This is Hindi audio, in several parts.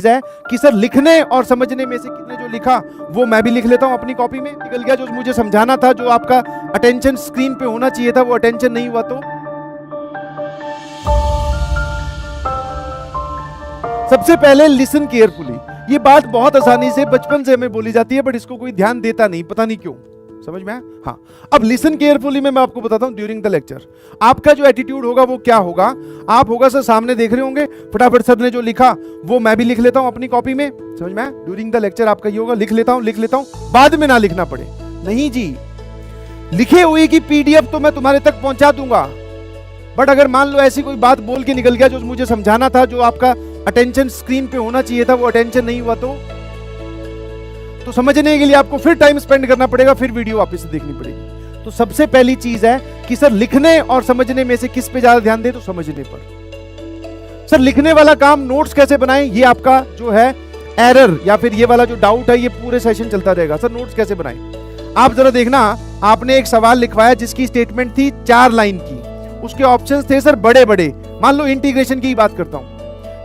चीज है कि सर लिखने और समझने में से कितने जो लिखा वो मैं भी लिख लेता हूं अपनी कॉपी में, निकल गया। जो मुझे समझाना था, जो आपका अटेंशन स्क्रीन पे होना चाहिए था, वो अटेंशन नहीं हुआ। तो सबसे पहले लिसन केयरफुली। ये बात बहुत आसानी से बचपन से हमें बोली जाती है, बट इसको कोई ध्यान देता नहीं, पता नहीं क्यों। समझ में आया? हाँ, अब लिसन केयरफुली में मैं आपको बताता हूं ड्यूरिंग द लेक्चर आपका जो एटीट्यूड होगा वो क्या होगा। आप होगा सर सामने देख रहे होंगे, फटाफट सर ने जो लिखा वो मैं भी लिख लेता हूं अपनी कॉपी में। समझ में आया? ड्यूरिंग द लेक्चर आपका ये होगा, लिख लेता हूं, बाद में ना लिखना पड़े। नहीं जी, लिखे हुए की पीडीएफ तो मैं तुम्हारे तक पहुंचा दूंगा, बट अगर मान लो ऐसी कोई बात बोल के निकल गया जो मुझे समझाना था, जो आपका अटेंशन स्क्रीन पे होना चाहिए था, वो अटेंशन नहीं हुआ, तो समझने के लिए आपको फिर टाइम स्पेंड करना पड़ेगा, फिर वीडियो वापस से देखनी पड़ेगी। तो सबसे पहली चीज है कि सर लिखने और समझने में से किस पे ज्यादा ध्यान दे, तो समझने पर। सर लिखने वाला काम नोट्स कैसे बनाएं, ये आपका जो है एरर या फिर ये वाला जो डाउट है, ये पूरे सेशन चलता रहेगा। सर नोट्स कैसे बनाएं, आप जरा देखना, आपने एक सवाल लिखवाया जिसकी स्टेटमेंट थी 4 लाइन की, उसके ऑप्शंस थे सर बड़े बड़े। मान लो इंटीग्रेशन की बात करता हूं,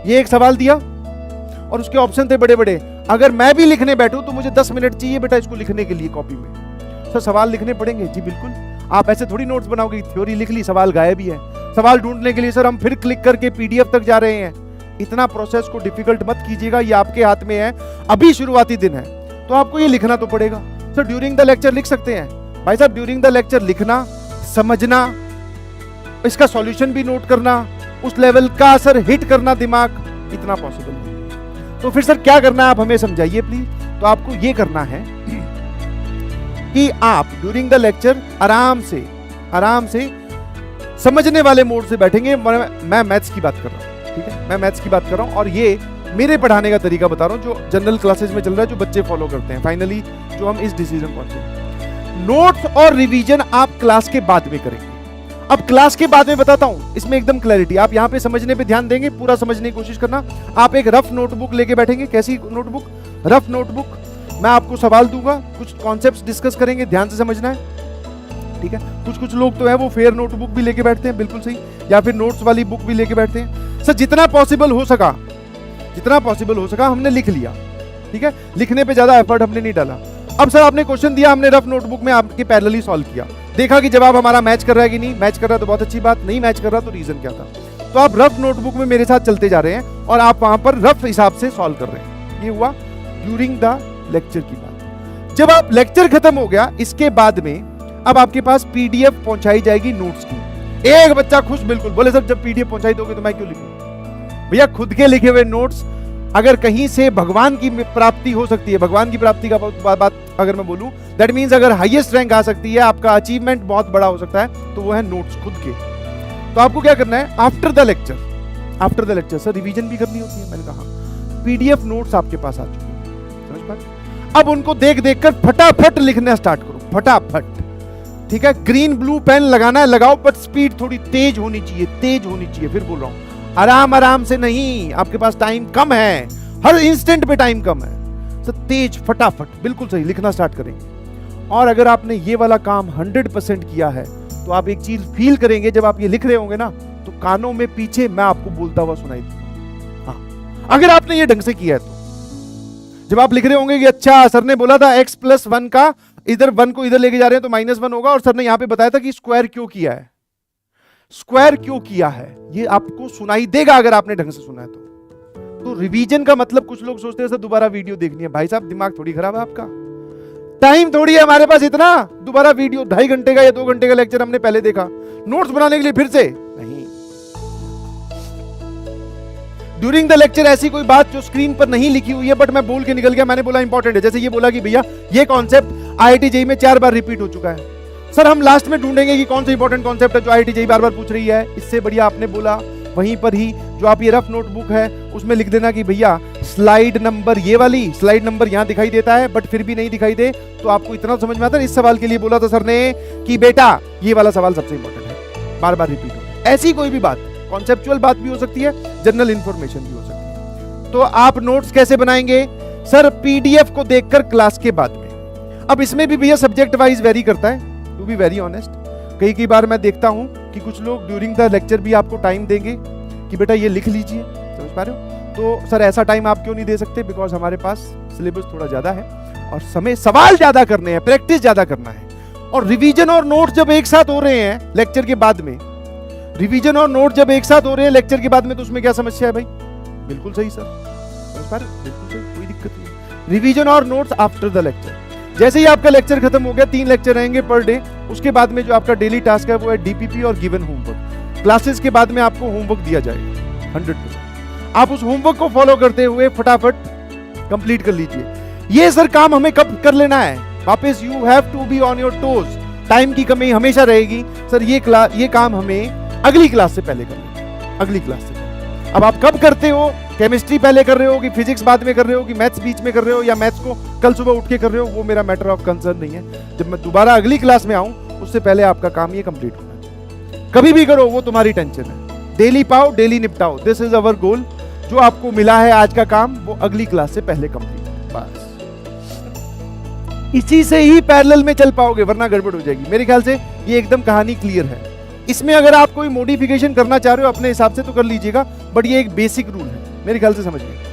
ये एक सवाल दिया और उसके ऑप्शन थे बड़े बड़े। अगर मैं भी लिखने बैठूं तो मुझे 10 मिनट चाहिए बेटा इसको लिखने के लिए कॉपी में। सर सवाल लिखने पड़ेंगे, जी बिल्कुल। आप ऐसे थोड़ी नोट्स बनाओगे, थ्योरी लिख ली, सवाल गायब ही है। सवाल ढूंढने के लिए सर हम फिर क्लिक करके पीडीएफ तक जा रहे हैं। इतना प्रोसेस को डिफिकल्ट मत कीजिएगा, ये आपके हाथ में है, अभी शुरुआती दिन है, तो आपको ये लिखना तो पड़ेगा। सर ड्यूरिंग द लेक्चर लिख सकते हैं, भाई साहब ड्यूरिंग द लेक्चर लिखना, समझना, इसका सॉल्यूशन भी नोट करना, उस लेवल का सर हिट करना दिमाग, इतना पॉसिबल नहीं। तो फिर सर क्या करना है, आप हमें समझाइए प्लीज। तो आपको ये करना है कि आप ड्यूरिंग द लेक्चर आराम से समझने वाले मोड से बैठेंगे। मैं मैथ्स की बात कर रहा हूं, ठीक है, मैं मैथ्स की बात कर रहा हूं, और ये मेरे पढ़ाने का तरीका बता रहा हूं जो जनरल क्लासेस में चल रहा है, जो बच्चे फॉलो करते हैं। फाइनली जो हम इस डिसीजन पहुंचे, नोट्स और रिवीजन आप क्लास के बाद में करेंगे। अब क्लास के बाद में बताता हूं, इसमें एकदम क्लैरिटी। आप यहां पे समझने पे ध्यान देंगे, पूरा समझने की कोशिश करना। आप एक रफ नोटबुक लेके बैठेंगे। कैसी नोटबुक? Rough notebook. मैं आपको सवाल दूंगा, कुछ कॉन्सेप्ट्स डिस्कस करेंगे, ध्यान से समझना है, ठीक है। कुछ लोग तो है वो फेयर नोटबुक भी लेके बैठते हैं, बिल्कुल सही, या फिर नोट्स वाली बुक भी लेके बैठते हैं। सर जितना पॉसिबल हो सका हमने लिख लिया, ठीक है। लिखने पे ज्यादा एफर्ट हमने नहीं डाला। अब सर आपने क्वेश्चन दिया, हमने रफ नोटबुक में आपके पैरेलली सॉल्व किया, देखा कि जवाब हमारा मैच कर रहा है कि नहीं। मैच कर रहा तो बहुत अच्छी बात, नहीं मैच कर रहा तो रीजन क्या था। तो आप रफ नोटबुक में मेरे साथ चलते जा रहे हैं और आप वहां पर रफ हिसाब से सॉल्व कर रहे हैं। ये हुआ ड्यूरिंग द लेक्चर की बात। जब आप लेक्चर खत्म हो गया, इसके बाद में अब आपके पास पीडीएफ पहुंचाई जाएगी नोट्स की। एक बच्चा खुश, बिल्कुल, बोले सर जब पीडीएफ पहुंचाई दोगे तो मैं क्यों लिखूं। भैया खुद के लिखे हुए नोट्स, अगर कहीं से भगवान की प्राप्ति हो सकती है, भगवान की प्राप्ति का बात अगर मैं बोलूं, दैट मींस अगर हाईएस्ट रैंक आ सकती है, आपका अचीवमेंट बहुत बड़ा हो सकता है, तो वो है नोट्स खुद के। तो आपको क्या करना है, after the lecture sir revision भी करनी होती है। मैंने कहा पीडीएफ नोट्स आपके पास आ चुके हैं, समझ पा? अब उनको देख कर फटाफट लिखना स्टार्ट करो, फटाफट, ठीक है। ग्रीन ब्लू पेन लगाना है, लगाओ, बट स्पीड थोड़ी तेज होनी चाहिए। फिर बोल रहा हूं, आराम से नहीं, आपके पास टाइम कम है, हर इंस्टेंट पे टाइम कम है। सर तेज, फटाफट, बिल्कुल सही, लिखना स्टार्ट करेंगे। और अगर आपने ये वाला काम 100% किया है, तो आप एक चीज फील करेंगे, जब आप ये लिख रहे होंगे ना, तो कानों में पीछे मैं आपको बोलता हुआ सुनाई दूंगा। हाँ, अगर आपने ये ढंग से किया है तो जब आप लिख रहे होंगे कि अच्छा सर ने बोला था x+1 का, इधर 1 को इधर लेके जा रहे हैं तो -1 होगा, और सर ने यहां पे बताया था कि स्क्वायर क्यों किया है, ये आपको सुनाई देगा अगर आपने ढंग से सुना है तो रिवीजन का मतलब, कुछ लोग सोचते हैं सर दोबारा वीडियो देखनी है। भाई साहब दिमाग थोड़ी खराब है आपका, टाइम थोड़ी है हमारे पास इतना, दोबारा वीडियो 2.5 घंटे का या 2 घंटे का लेक्चर हमने पहले देखा, नोट्स बनाने के लिए फिर से नहीं। ड्यूरिंग द लेक्चर ऐसी कोई बात जो स्क्रीन पर नहीं लिखी हुई है, बट मैं बोल के निकल गया, मैंने बोला इंपॉर्टेंट है, जैसे ये बोला कि भैया ये कॉन्सेप्ट आईआईटी जेईई में 4 बार रिपीट हो चुका है। सर हम लास्ट में ढूंढेंगे कि कौन सा इंपॉर्टेंट कॉन्सेप्ट है जो आईआईटी जेईई बार बार पूछ रही है। इससे बढ़िया आपने बोला वहीं पर ही जो आप ये रफ नोटबुक है उसमें लिख देना कि भैया स्लाइड नंबर, ये वाली स्लाइड नंबर यहां दिखाई देता है, बट फिर भी नहीं दिखाई दे तो आपको इतना समझ में आता है। इस सवाल के लिए बोला था सर ने कि बेटा ये वाला सवाल सबसे इंपॉर्टेंट है, बार बार रिपीट हो। ऐसी कोई भी बात, कॉन्सेप्चुअल बात भी हो सकती है, जनरल इंफॉर्मेशन भी हो सकती है। तो आप नोट्स कैसे बनाएंगे सर? पीडीएफ को देखकर क्लास के बाद में। अब इसमें भी भैया सब्जेक्ट वाइज वेरी करता है, टू बी वेरी ऑनेस्ट। कई बार मैं देखता हूं कि कुछ लोग ड्यूरिंग द लेक्चर भी आपको टाइम देंगे कि बेटा ये लिख लीजिए, समझ पा रहे हो? तो सर ऐसा टाइम आप क्यों नहीं दे सकते? बिकॉज हमारे पास सिलेबस थोड़ा ज्यादा है और समय सवाल ज्यादा करने हैं, प्रैक्टिस ज्यादा करना है। और रिवीजन और नोट्स जब एक साथ हो रहे हैं लेक्चर के बाद में, रिवीजन और नोट जब एक साथ हो रहे हैं लेक्चर के बाद में, तो उसमें क्या समस्या है भाई? बिल्कुल सही सर, बिल्कुल सही, कोई दिक्कत नहीं। रिवीजन और नोट्स आफ्टर द लेक्चर, जैसे ही आपका लेक्चर खत्म हो गया, 3 लेक्चर रहेंगे पर डे, उसके बाद में जो आपका डेली टास्क है वो है डीपीपी और गिवन होमवर्क। क्लासेस के बाद में आपको होमवर्क दिया जाएगा 100%। आप उस होमवर्क को फॉलो करते हुए फटाफट कंप्लीट कर लीजिए। ये सर काम हमें कब कर लेना है? वापस you have to be on your toes, time की कमी हमेशा रहेगी सर। ये काम हमें अगली क्लास से पहले करना, अगली क्लास से पहले। अब आप कब करते हो? केमिस्ट्री पहले कर रहे हो कि फिजिक्स बाद में कर रहे हो कि मैथ्स बीच में कर रहे हो या मैथ्स को कल सुबह उठ के कर रहे हो, वो मेरा मैटर ऑफ कंसर्न नहीं है। जब मैं दोबारा अगली क्लास में आऊं उससे पहले आपका काम ये कंप्लीट होना चाहिए। कभी भी करो वो तुम्हारी टेंशन है। डेली पाओ, डेली निपटाओ, दिस इज अवर गोल। जो आपको मिला है आज का काम वो अगली क्लास से पहले कंप्लीट, बस इसी से ही पैरेलल में चल पाओगे, वरना गड़बड़ हो जाएगी। मेरे ख्याल से ये एकदम कहानी क्लियर है। इसमें अगर आप कोई मॉडिफिकेशन करना चाह रहे हो अपने हिसाब से तो कर लीजिएगा, बट ये एक बेसिक रूल है, मेरे ख्याल से समझ गए।